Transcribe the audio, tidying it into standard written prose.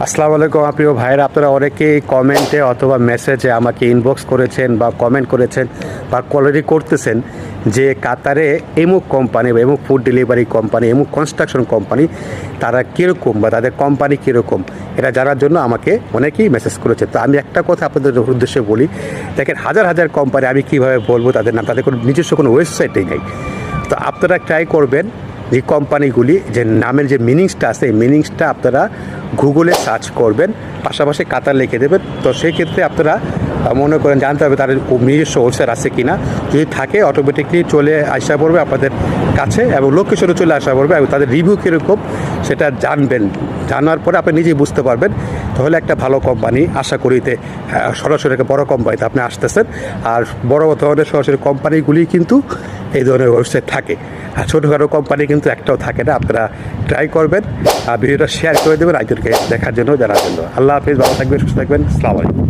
আসসালামু আলাইকুম প্রিয় ভাইরা, আপনারা অনেকেই কমেন্টে অথবা মেসেজে আমাকে ইনবক্স করেছেন বা কমেন্ট করেছেন বা কলরি করতেছেন যে কাতারে এমুক কোম্পানি বা এমুক ফুড ডেলিভারি কোম্পানি, এমুক কনস্ট্রাকশন কোম্পানি তারা কীরকম বা তাদের কোম্পানি কীরকম, এটা জানার জন্য আমাকে অনেকেই মেসেজ করেছে। তো আমি একটা কথা আপনাদের উদ্দেশ্যে বলি, দেখেন হাজার হাজার কোম্পানি, আমি কীভাবে বলবো তাদের নাম, তাদের কোনো নিজস্ব কোনো ওয়েবসাইটই নেই। তো আপনারা ট্রাই করবেন যে কোম্পানিগুলি যে নামের যে মিনিংসটা আছে, এই মিনিংসটা আপনারা গুগলে সার্চ করবেন, পাশাপাশি কাতার লিখে দেবেন। তো সেই ক্ষেত্রে আপনারা মনে করেন জানতে হবে তাদের নিজস্ব ওয়েবসাইট আছে কি না। যদি থাকে অটোমেটিকলি চলে আসা পড়বে আপনাদের কাছে এবং লোকেশনে চলে আসা পড়বে এবং তাদের রিভিউ কীরকম সেটা জানবেন। জানার পরে আপনি নিজেই বুঝতে পারবেন তাহলে একটা ভালো কোম্পানি আশা করিতে সরাসরি একটা বড়ো কোম্পানিতে আপনি আসতেছেন। আর বড় ধরনের সরাসরি কোম্পানিগুলি কিন্তু এই ধরনের ওয়েবসাইট থাকে, আর ছোটোখাটো কোম্পানি কিন্তু একটাও থাকে না। আপনারা ট্রাই করবেন, আর ভিডিওটা শেয়ার করে দেবেন একজনকে দেখার জন্য, জানার জন্য। আল্লাহ হাফিজ, ভালো থাকবেন, সুস্থ থাকবেন, আসসালামু আলাইকুম।